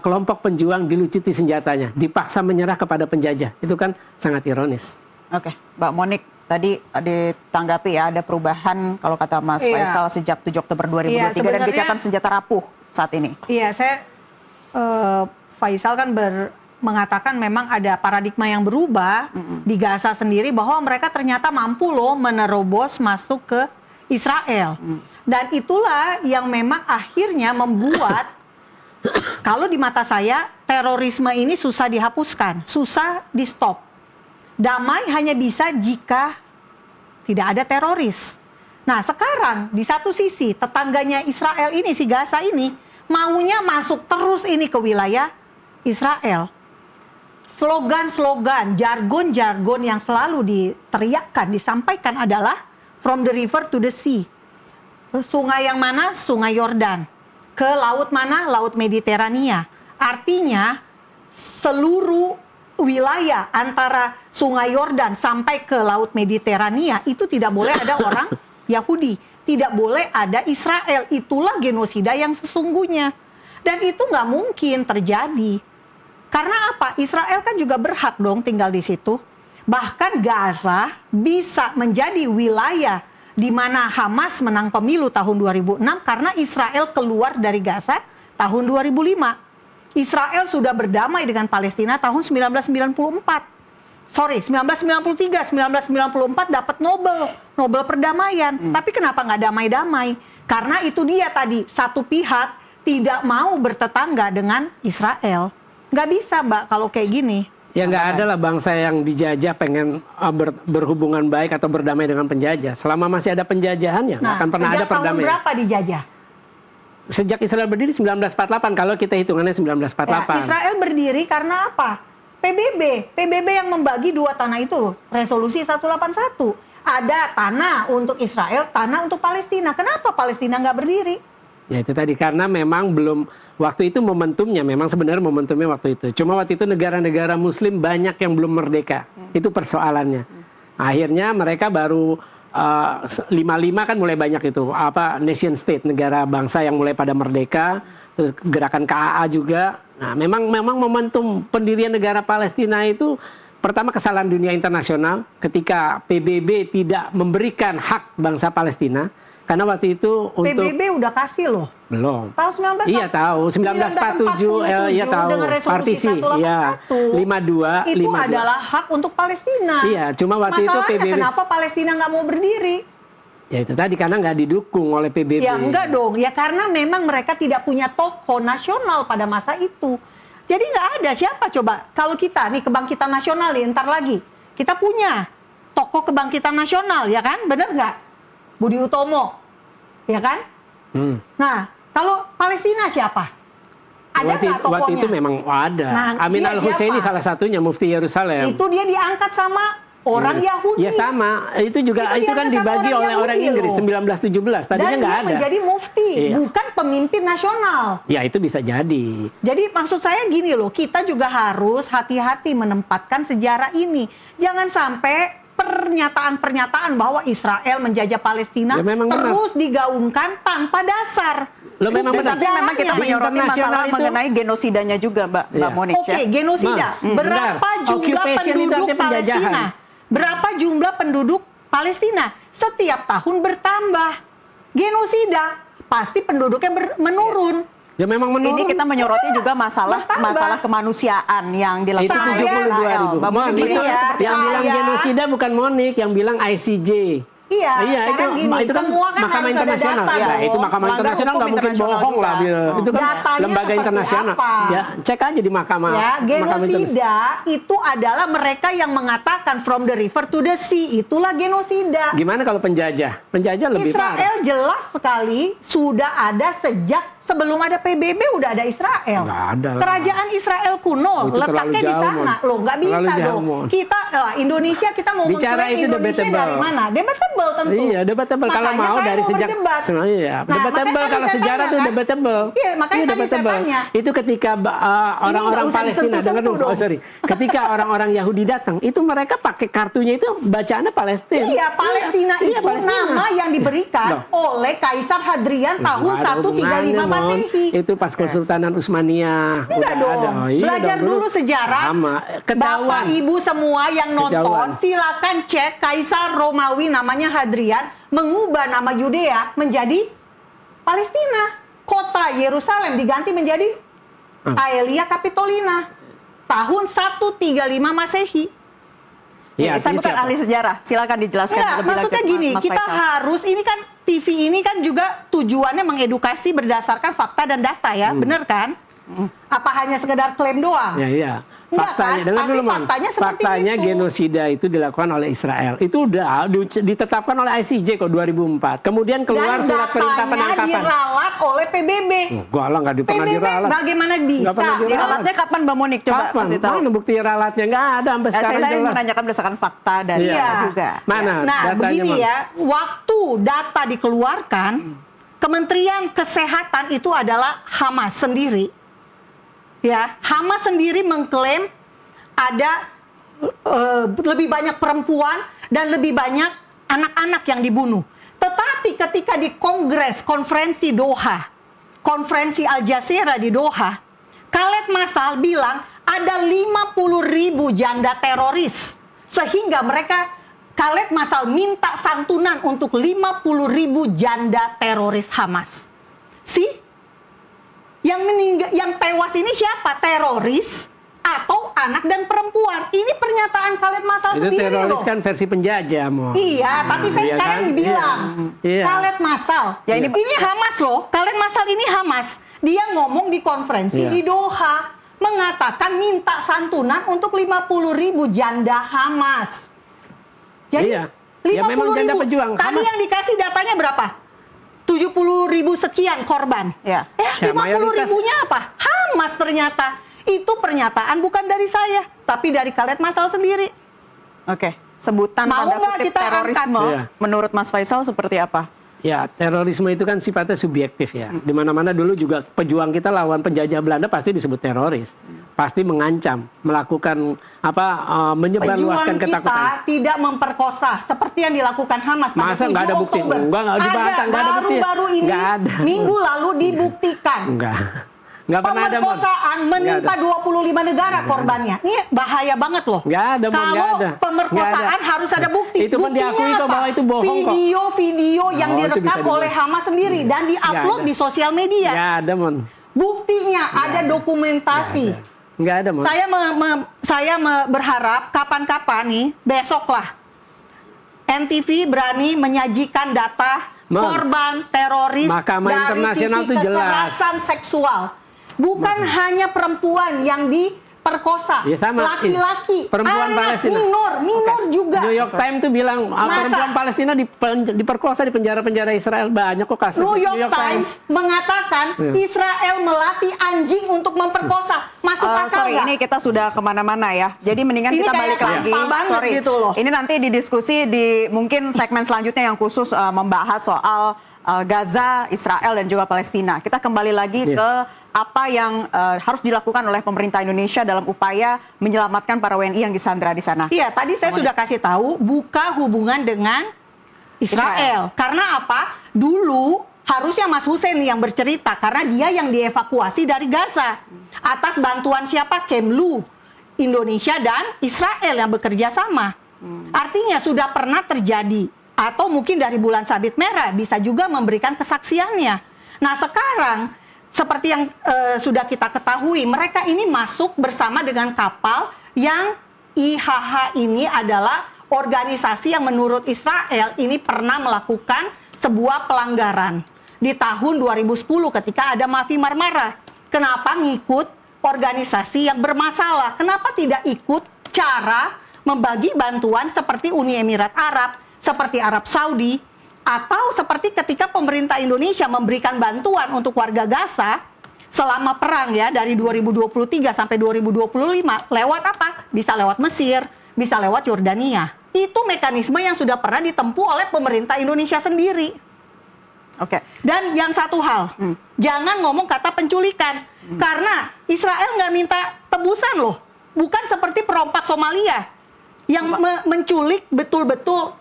kelompok pejuang dilucuti senjatanya, dipaksa menyerah kepada penjajah. Itu kan sangat ironis. Oke, Mbak Monik. Tadi ditanggapi ya, ada perubahan kalau kata Mas Faisal sejak 7 Oktober 2023 dan gencatan senjata rapuh saat ini. Iya, Faisal kan mengatakan memang ada paradigma yang berubah di Gaza sendiri bahwa mereka ternyata mampu loh menerobos masuk ke Israel. Dan itulah yang memang akhirnya membuat kalau di mata saya terorisme ini susah dihapuskan, susah di stop. Damai hanya bisa jika tidak ada teroris. Nah, sekarang di satu sisi tetangganya Israel ini, si Gaza ini, maunya masuk terus ini ke wilayah Israel. Slogan-slogan, jargon-jargon yang selalu diteriakkan, disampaikan adalah from the river to the sea. Sungai yang mana? Sungai Yordan. Ke laut mana? Laut Mediterania. Artinya seluruh wilayah antara Sungai Yordan sampai ke Laut Mediterania itu tidak boleh ada orang Yahudi, tidak boleh ada Israel. Itulah genosida yang sesungguhnya. Dan itu nggak mungkin terjadi. Karena apa? Israel kan juga berhak dong tinggal di situ. Bahkan Gaza bisa menjadi wilayah di mana Hamas menang pemilu tahun 2006 karena Israel keluar dari Gaza tahun 2005. Israel sudah berdamai dengan Palestina tahun 1993, 1994 dapat Nobel perdamaian. Tapi kenapa nggak damai-damai? Karena itu dia tadi, satu pihak tidak mau bertetangga dengan Israel. Nggak bisa, Mbak, kalau kayak gini. Ya nggak ada lah bangsa yang dijajah pengen berhubungan baik atau berdamai dengan penjajah. Selama masih ada penjajahan ya nggak akan pernah ada perdamaian. Sejak tahun berapa dijajah? Sejak Israel berdiri 1948, kalau kita hitungannya 1948. Ya, Israel berdiri karena apa? PBB yang membagi dua tanah itu, resolusi 181. Ada tanah untuk Israel, tanah untuk Palestina. Kenapa Palestina nggak berdiri? Ya itu tadi, karena memang belum, waktu itu momentumnya, memang sebenarnya momentumnya waktu itu. Cuma waktu itu negara-negara muslim banyak yang belum merdeka. Itu persoalannya. Akhirnya mereka baru 55 kan mulai banyak itu nation state, negara bangsa yang mulai pada merdeka, terus gerakan KAA juga. Nah, memang momentum pendirian negara Palestina itu pertama kesalahan dunia internasional ketika PBB tidak memberikan hak bangsa Palestina. Karena waktu itu untuk PBB udah kasih loh. Belum. Tahun 1947. Iya tahu, 1947 iya tahu. Dengan resolusi partisi, 181. iya. 52 itu 52. adalah hak untuk Palestina. Iya, cuma waktu Masalahnya itu PBB. Kenapa Palestina nggak mau berdiri? Ya itu tadi karena nggak didukung oleh PBB. Ya enggak dong, ya karena memang mereka tidak punya tokoh nasional pada masa itu. Jadi nggak ada siapa coba. Kalau kita nih kebangkitan nasional nih, ntar lagi kita punya tokoh kebangkitan nasional, ya kan? Bener nggak? Budi Utomo, ya kan? Nah, kalau Palestina siapa? Ada nggak tokohnya? Waktu itu memang ada. Nah, Amin al-Husaini salah satunya, Mufti Yerusalem. Itu dia diangkat sama orang Yahudi. Ya sama, itu juga itu kan dibagi oleh orang Inggris 1917. Tadinya nggak ada. Dan dia menjadi mufti, bukan pemimpin nasional. Ya itu bisa jadi. Jadi maksud saya gini loh, kita juga harus hati-hati menempatkan sejarah ini. Jangan sampai pernyataan-pernyataan bahwa Israel menjajah Palestina Ya, memang benar. terus digaungkan tanpa dasar. Loh, memang Bukti benar. Tapi memang kita sejarahnya. menyoroti internasional masalah itu- mengenai genosidanya juga, Mbak Iya. Monik Oke, ya. genosida. Berapa benar. jumlah Occupation itu penduduk artinya penjajahan. Palestina? Berapa jumlah penduduk Palestina? Setiap tahun bertambah. Genosida pasti penduduknya menurun. Ya memang menurun. Ini kita menyoroti juga masalah bertambah. kemanusiaan yang itu dilakukan oleh 72.000. Mbak Monik Mon, itu melihatnya seperti yang apa? bilang Saya- genosida bukan Monik, yang bilang ICJ. Iya, Iya, sekarang itu, gini, itu kan semua kan Mahkamah harus ada Internasional. data Ya, dong. itu Mahkamah Melanggar Internasional hukum nggak mungkin internasional bohong lah, juga. Bil. Itu kan Datanya lembaga seperti internasional. apa? Ya, cek aja di Mahkamah. Ya, Mahkamah Internasional. genosida itu adalah mereka yang mengatakan from the river to the sea. Itulah genosida. Gimana kalau penjajah? Penjajah lebih parah. Israel jelas sekali sudah ada sejak sebelum ada PBB udah ada Israel. Nggak ada. Kerajaan Israel kuno Oh, itu terlalu letaknya di jauh, sana. Mon. Loh, nggak bisa Terlalu jauh, dong. Mon. Kita Indonesia kita mau Bicara mengklaim itu Indonesia debatable. dari mana? Debatable tentu. Iya, debatable. Kalau Makanya mau saya dari sejak berdebat. sebenarnya ya. Nah, Debatable makanya kalau tadi saya sejarah tanya, tuh kan? debatable. Iya, makanya tadi saya debatable. tanya. Itu ketika orang-orang nggak usah Palestina, disentuh-sentuh dengar dulu. Oh, dong. sorry. Ketika orang-orang Yahudi datang, itu mereka pakai kartunya itu bacaannya Palestina. Iya, Palestina Iya, itu Palestina. nama yang diberikan oleh Kaisar Hadrian tahun Nggak ada 135 hubungannya, Mon. Masehi. Itu pas Kesultanan Utsmaniyah. Enggak Udah dong. ada. Oh, iya Belajar dong, dulu sejarah. Sama. Ketahuan. Bapak Ibu semua yang nonton, Kejauhan. silakan cek Kaisar Romawi namanya Hadrian mengubah nama Yudea menjadi Palestina. Kota Yerusalem diganti menjadi Aelia Capitolina. Tahun 135 Masehi. Iya, Saya bukan siapa? ahli sejarah, silakan dijelaskan Enggak, lebih maksudnya lanjut, gini, Mas kita Faisal. harus, ini kan TV ini kan juga tujuannya mengedukasi berdasarkan fakta dan data ya, bener kan? Apa hanya sekedar klaim doang? Ya, iya. Enggak Faktanya, kan? dengar Pasti dulu, Mon. faktanya seperti Faktanya itu. genosida itu dilakukan oleh Israel. Itu udah ditetapkan oleh ICJ kok 2004. Kemudian keluar Dan surat perintah datanya penangkapan. diralat oleh PBB. Gua lah nggak pernah PBB diralat. bagaimana bisa? Nggak pernah diralat. Diralatnya kapan Mbak Monik? Coba Kapan? kasih tahu. Mana bukti ralatnya? Nggak ada sampai sekarang Saya jelas. menanyakan berdasarkan fakta dan Iya. data juga. Mana Nah, datanya, begini Mon? ya, waktu data dikeluarkan, Kementerian Kesehatan itu adalah Hamas sendiri. Ya, Hamas sendiri mengklaim ada lebih banyak perempuan dan lebih banyak anak-anak yang dibunuh. Tetapi ketika di konferensi Doha, konferensi Al Jazeera di Doha, Khaled Masal bilang ada 50.000 janda teroris. Sehingga Khaled Masal minta santunan untuk 50.000 janda teroris Hamas. Yang tewas ini siapa? Teroris atau anak dan perempuan? Ini pernyataan Khaled Masal Itu sendiri teroris loh. kan versi penjajah, Mon. Iya, tapi saya Iya sekarang kan? dibilang Iya. Khaled Masal. Ya, ini Hamas loh. Khaled Masal ini Hamas. Dia ngomong di konferensi Iya. di Doha mengatakan minta santunan untuk 50.000 janda Hamas. Jadi Iya. Ya, memang janda 50.000. pejuang. Tadi Hamas. yang dikasih datanya berapa? 70.000 sekian korban. Ya. Ya, 50.000-nya apa? Hamas ternyata. Itu pernyataan bukan dari saya, tapi dari Khaled Masal sendiri. Oke, sebutan Mau tanda nggak kutip kita terorisme angkat? Iya. menurut Mas Faisal seperti apa? Ya, terorisme itu kan sifatnya subjektif ya. Di mana-mana dulu juga pejuang kita lawan penjajah Belanda pasti disebut teroris. Pasti mengancam, melakukan menyebarluaskan Pejuang ketakutan. kita tidak memperkosa seperti yang dilakukan Hamas pada Masa nggak ada 7 bukti? Oktober. Enggak dibantah, nggak ada bukti. Baru-baru ini Nggak ada. minggu lalu dibuktikan. Nggak pernah ada, Mon. Pemerkosaan menimpa 25 negara korbannya. Ini bahaya banget loh. Nggak ada, Mon, nggak Kalau ada. pemerkosaan Nggak ada. harus ada bukti. Itu pun Buktinya diakui kok apa? bahwa itu bohong kok. Video-video yang Oh, itu bisa direkam dibuat. oleh Hamas sendiri dan diupload ada. di sosial media. Nggak ada, Mon. Buktinya ada dokumentasi. Nggak ada, Mon. Saya berharap kapan-kapan nih, besok lah, NTV berani menyajikan data Mon, korban teroris Mahkamah dari Internasional sisi tuh jelas. kekerasan seksual. Bukan hanya perempuan yang diperkosa, Ya, sama. laki-laki, Perempuan anak Palestina. minor juga. New York Times tuh bilang perempuan Palestina diperkosa di penjara-penjara Israel, banyak kok kasus. New York Times mengatakan Iya. Israel melatih anjing untuk memperkosa. Masuk akal Sorry, nggak? ini kita sudah kemana-mana ya. Jadi mendingan Ini kita kayak balik lagi. sampah banget Sorry, gitu loh. ini nanti didiskusi di mungkin segmen selanjutnya yang khusus membahas soal Gaza, Israel dan juga Palestina. Kita kembali lagi ke apa yang harus dilakukan oleh pemerintah Indonesia dalam upaya menyelamatkan para WNI yang disandra di sana. Iya, tadi saya sudah kasih tahu buka hubungan dengan Israel. Karena apa? Dulu harusnya Mas Hussein yang bercerita karena dia yang dievakuasi dari Gaza. Atas bantuan siapa? Kemlu, Indonesia dan Israel yang bekerja sama. Artinya sudah pernah terjadi, atau mungkin dari bulan sabit merah bisa juga memberikan kesaksiannya. Nah sekarang seperti yang sudah kita ketahui, mereka ini masuk bersama dengan kapal yang IHH ini adalah organisasi yang menurut Israel ini pernah melakukan sebuah pelanggaran di tahun 2010 ketika ada Mafi Marmara. Kenapa ngikut organisasi yang bermasalah? Kenapa tidak ikut cara membagi bantuan seperti Uni Emirat Arab, seperti Arab Saudi, atau seperti ketika pemerintah Indonesia memberikan bantuan untuk warga Gaza selama perang ya dari 2023 sampai 2025 lewat apa? Bisa lewat Mesir, bisa lewat Yordania. Itu mekanisme yang sudah pernah ditempuh oleh pemerintah Indonesia sendiri. Oke. Dan yang satu hal, jangan ngomong kata penculikan, karena Israel nggak minta tebusan loh, bukan seperti perompak Somalia yang menculik betul-betul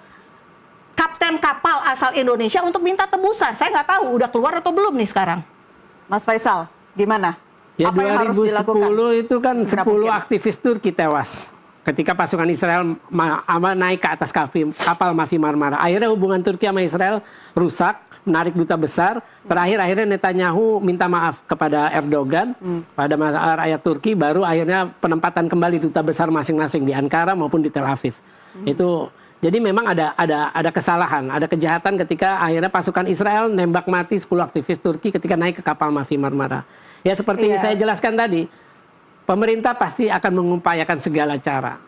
kapten kapal asal Indonesia untuk minta tebusan. Saya nggak tahu udah keluar atau belum nih sekarang. Mas Faisal, gimana? Ya, apa yang harus dilakukan? 2010 itu kan 10 Segera mungkin. aktivis Turki tewas ketika pasukan Israel naik ke atas kapal Mafi Marmara. Akhirnya hubungan Turki sama Israel rusak, menarik duta besar. Akhirnya Netanyahu minta maaf kepada Erdogan, pada rakyat Turki, baru akhirnya penempatan kembali duta besar masing-masing di Ankara maupun di Tel Aviv. Itu jadi memang ada kesalahan, ada kejahatan ketika akhirnya pasukan Israel nembak mati 10 aktivis Turki ketika naik ke kapal Mafi Marmara. Ya seperti saya jelaskan tadi, pemerintah pasti akan mengupayakan segala cara,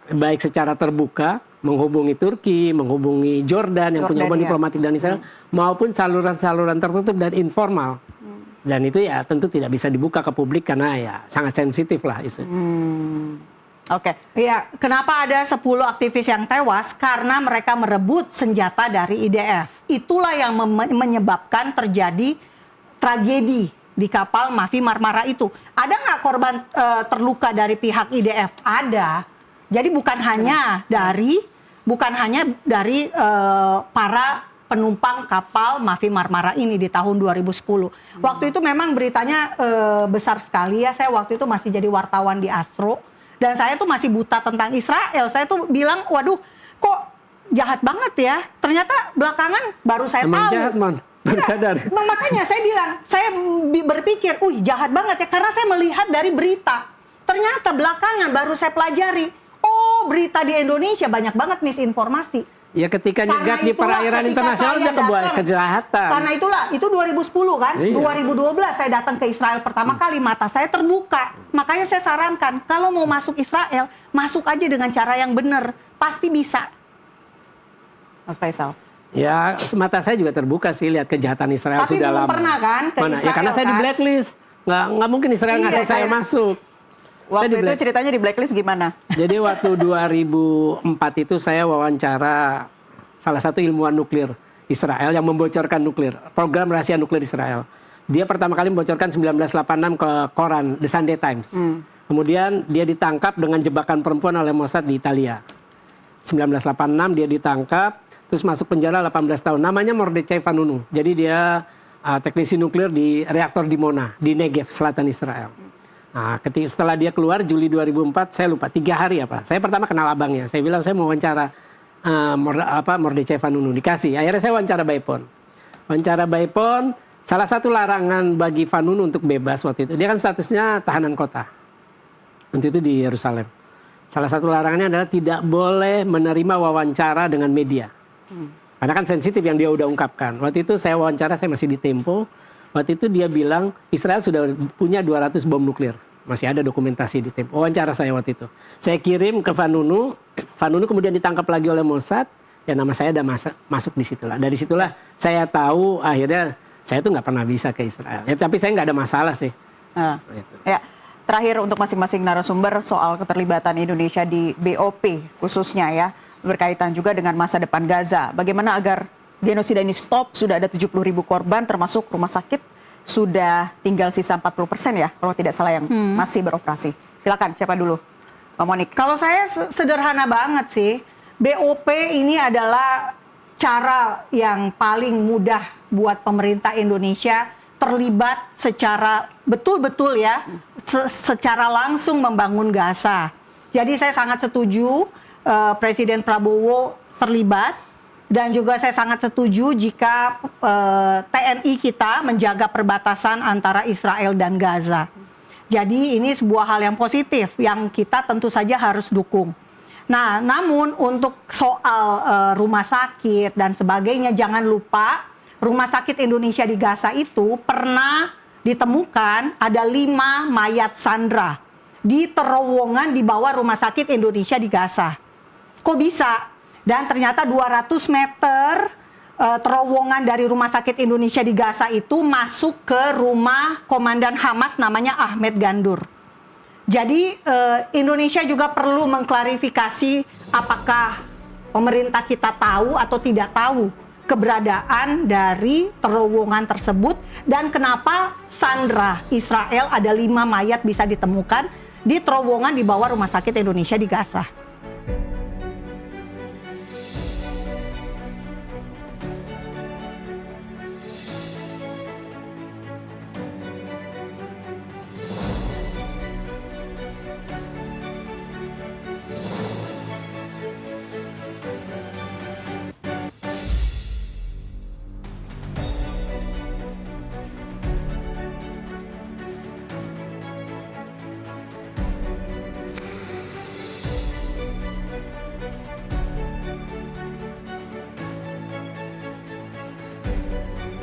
baik secara terbuka, menghubungi Turki, menghubungi Jordan yang punya hubungan diplomatik dan Israel, maupun saluran-saluran tertutup dan informal. Dan itu ya tentu tidak bisa dibuka ke publik karena ya sangat sensitif lah isu. Oke. Ya, kenapa ada 10 aktivis yang tewas? Karena mereka merebut senjata dari IDF. Itulah yang menyebabkan terjadi tragedi di kapal Mafi Marmara itu. Ada nggak korban terluka dari pihak IDF? Ada. Jadi bukan hanya dari para penumpang kapal Mafi Marmara ini di tahun 2010. Waktu itu memang beritanya besar sekali ya. Saya waktu itu masih jadi wartawan di Astro. Dan saya tuh masih buta tentang Israel. Saya tuh bilang, waduh kok jahat banget ya. Ternyata belakangan baru saya Emang tahu. jahat, Mon. Baru sadar. Makanya saya bilang, saya berpikir, jahat banget ya. Karena saya melihat dari berita. Ternyata belakangan baru saya pelajari. Oh, berita di Indonesia banyak banget misinformasi. Ya ketika nyegat di perairan internasional udah kebuat kejahatan. Karena itulah, itu 2010 kan, Iya. 2012 saya datang ke Israel pertama kali, mata saya terbuka. Makanya saya sarankan, kalau mau masuk Israel, masuk aja dengan cara yang benar, pasti bisa. Mas Faisal. Ya, mata saya juga terbuka sih lihat kejahatan Israel Tapi sudah belum lama. pernah kan ke Mana? Israel, Ya karena saya di kan? blacklist. Nggak mungkin Israel Iya, ngasih saya masuk. Waktu itu ceritanya di blacklist gimana? Jadi waktu 2004 itu saya wawancara salah satu ilmuwan nuklir Israel yang membocorkan nuklir, program rahasia nuklir Israel. Dia pertama kali membocorkan 1986 ke koran The Sunday Times. Kemudian dia ditangkap dengan jebakan perempuan oleh Mossad di Italia. 1986 dia ditangkap, terus masuk penjara 18 tahun. Namanya Mordechai Vanunu. Jadi dia teknisi nuklir di reaktor di Mona, di Negev, selatan Israel. Nah, setelah dia keluar Juli 2004, saya lupa 3 hari apa. Saya pertama kenal abangnya. Saya bilang saya mau wawancara Mordechai Vanunu, dikasih. Akhirnya saya wawancara by phone. Wawancara by phone, salah satu larangan bagi Vanunu untuk bebas waktu itu. Dia kan statusnya tahanan kota. Waktu itu di Yerusalem. Salah satu larangannya adalah tidak boleh menerima wawancara dengan media. Karena kan sensitif yang dia udah ungkapkan. Waktu itu saya wawancara, saya masih di Tempo. Waktu itu dia bilang Israel sudah punya 200 bom nuklir. Masih ada dokumentasi di Tempo. Wawancara saya waktu itu. Saya kirim ke Vanunu. Vanunu kemudian ditangkap lagi oleh Mossad. Ya nama saya udah masuk di situlah. Dari situlah saya tahu akhirnya saya tuh nggak pernah bisa ke Israel. Ya, tapi saya nggak ada masalah sih. Gitu. Ya, terakhir untuk masing-masing narasumber soal keterlibatan Indonesia di BOP khususnya ya, berkaitan juga dengan masa depan Gaza. Bagaimana agar genosida ini stop, sudah ada 70.000 korban, termasuk rumah sakit sudah tinggal sisa 40% ya, kalau tidak salah yang masih beroperasi. Silakan, siapa dulu? Pak Monik. Kalau saya sederhana banget sih, BOP ini adalah cara yang paling mudah buat pemerintah Indonesia terlibat secara betul-betul ya, secara langsung membangun Gaza. Jadi saya sangat setuju Presiden Prabowo terlibat, dan juga saya sangat setuju jika TNI kita menjaga perbatasan antara Israel dan Gaza. Jadi ini sebuah hal yang positif yang kita tentu saja harus dukung. Nah, namun untuk soal rumah sakit dan sebagainya, jangan lupa rumah sakit Indonesia di Gaza itu pernah ditemukan ada 5 mayat sandera di terowongan di bawah rumah sakit Indonesia di Gaza. Kok bisa? Dan ternyata 200 meter terowongan dari rumah sakit Indonesia di Gaza itu masuk ke rumah komandan Hamas namanya Ahmed Gandur. Jadi Indonesia juga perlu mengklarifikasi apakah pemerintah kita tahu atau tidak tahu keberadaan dari terowongan tersebut dan kenapa sandera Israel ada 5 mayat bisa ditemukan di terowongan di bawah rumah sakit Indonesia di Gaza.